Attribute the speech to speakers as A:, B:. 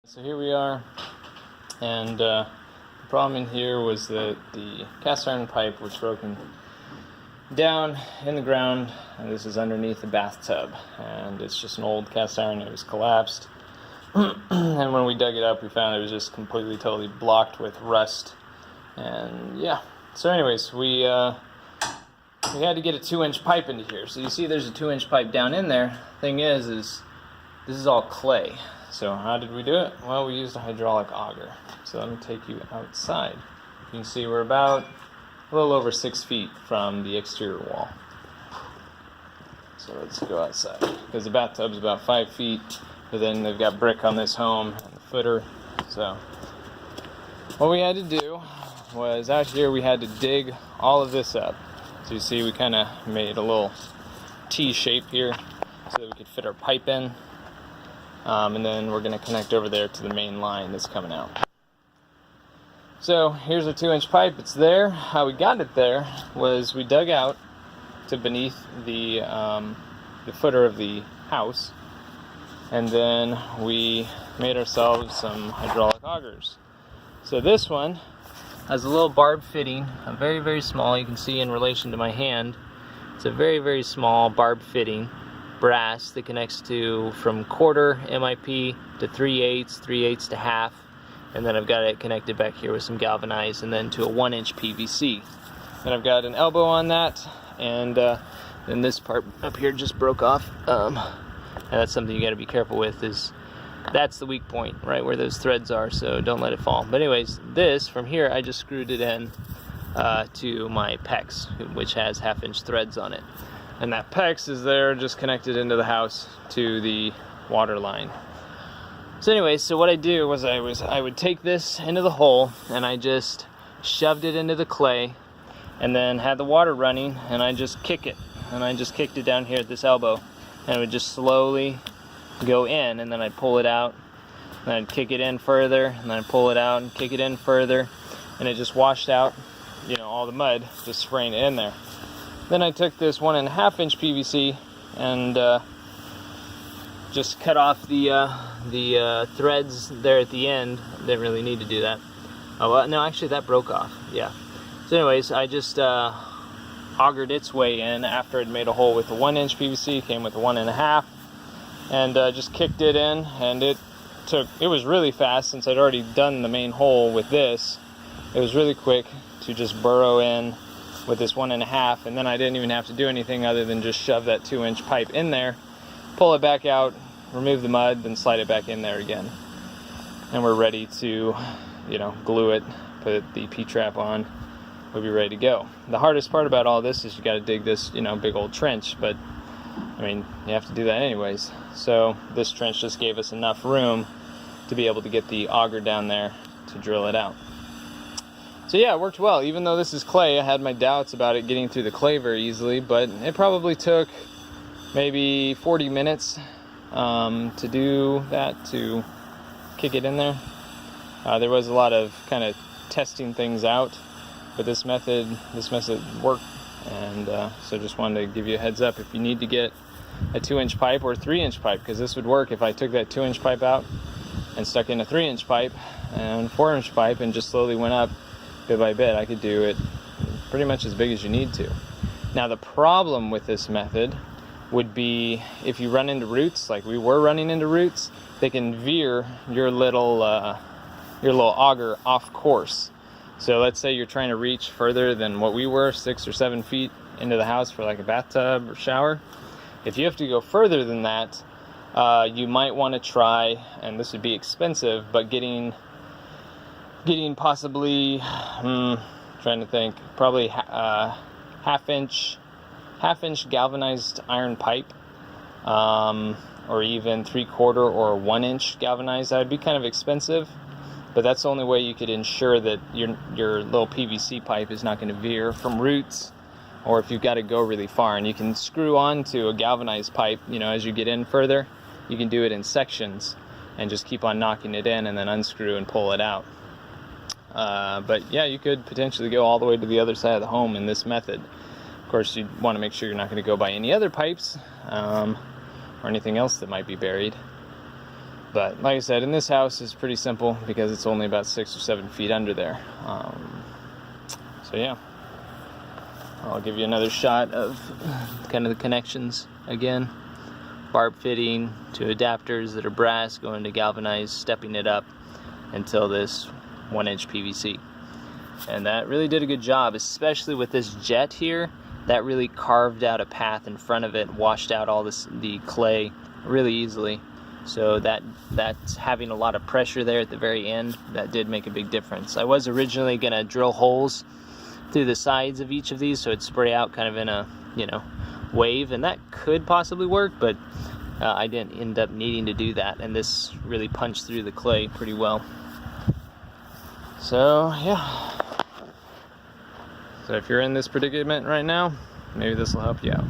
A: So here we are, and the problem in here was that the cast iron pipe was broken down in the ground, and this is underneath the bathtub, and it's just an old cast iron. It was collapsed, and when we dug it up, we found it was just completely, totally blocked with rust. And yeah, so anyways, we had to get a 2-inch pipe into here. So you see there's a 2-inch pipe down in there. Thing is this is all clay. So how did we do it? Well, we used a hydraulic auger. So let me take you outside. You can see we're about a little over 6 feet from the exterior wall. So let's go outside, because the bathtub's about 5 feet, but then they've got brick on this home and the footer. So what we had to do was, out here we had to dig all of this up. So you see we kind of made a little T shape here so that we could fit our pipe in. And then we're going to connect over there to the main line that's coming out. So here's a 2-inch pipe. It's there. How we got it there was we dug out to beneath the footer of the house, and then we made ourselves some hydraulic augers. So this one has a little barb fitting, a very, very small. You can see in relation to my hand, it's a very, very small barb fitting brass that connects to from quarter MIP to 3/8, 3/8 to half, and then I've got it connected back here with some galvanized, and then to a 1-inch PVC. Then I've got an elbow on that, and then this part up here just broke off, and that's something you got to be careful with, is that's the weak point right where those threads are, so don't let it fall. But anyways, this from here I just screwed it in to my PEX, which has 1/2-inch threads on it. And that PEX is there, just connected into the house to the water line. So anyway, so what I do was I would take this into the hole, and I just shoved it into the clay, and then had the water running, and I just kick it. And I just kicked it down here at this elbow, and it would just slowly go in, and then I'd pull it out, and I'd kick it in further, and then I'd pull it out and kick it in further, and it just washed out, all the mud, just spraying it in there. Then I took this 1.5-inch PVC and just cut off the threads there at the end. Didn't really need to do that. Oh, well, no, actually that broke off. Yeah. So anyways, I just augered its way in after I'd made a hole with the 1-inch PVC. Came with the 1.5, and just kicked it in, and it was really fast since I'd already done the main hole with this. It was really quick to just burrow in with this 1.5, and then I didn't even have to do anything other than just shove that 2-inch pipe in there, pull it back out, remove the mud, then slide it back in there again. And we're ready to, glue it, put the P-trap on, we'll be ready to go. The hardest part about all this is you got to dig this, big old trench, but I mean, you have to do that anyways. So this trench just gave us enough room to be able to get the auger down there to drill it out. So yeah, it worked well. Even though this is clay, I had my doubts about it getting through the clay very easily, but it probably took maybe 40 minutes to do that, to kick it in there. There was a lot of kind of testing things out, but this method worked, and so just wanted to give you a heads up if you need to get a 2-inch pipe or a 3-inch pipe, because this would work if I took that 2-inch pipe out and stuck in a 3-inch pipe and 4-inch pipe and just slowly went up bit by bit. I could do it pretty much as big as you need to. Now the problem with this method would be if you run into roots, like we were running into roots, they can veer your little auger off course. So let's say you're trying to reach further than what we were, 6 or 7 feet into the house for like a bathtub or shower. If you have to go further than that, you might want to try, and this would be expensive, but getting possibly, trying to think, probably half-inch galvanized iron pipe, or even 3/4 or 1-inch galvanized. That would be kind of expensive, but that's the only way you could ensure that your little PVC pipe is not going to veer from roots, or if you've got to go really far. And you can screw on to a galvanized pipe, as you get in further. You can do it in sections and just keep on knocking it in and then unscrew and pull it out. But yeah, you could potentially go all the way to the other side of the home in this method. Of course, you want to make sure you're not going to go by any other pipes or anything else that might be buried. But like I said, in this house it's pretty simple because it's only about 6 or 7 feet under there. So yeah, I'll give you another shot of kind of the connections again. Barb fitting to adapters that are brass going to galvanized, stepping it up until this 1-inch PVC. And that really did a good job, especially with this jet here. That really carved out a path in front of it, washed out all the clay really easily. So that's having a lot of pressure there at the very end, that did make a big difference. I was originally gonna drill holes through the sides of each of these so it'd spray out kind of in a, wave, and that could possibly work, but I didn't end up needing to do that, and this really punched through the clay pretty well. So yeah. So if you're in this predicament right now, maybe this will help you out.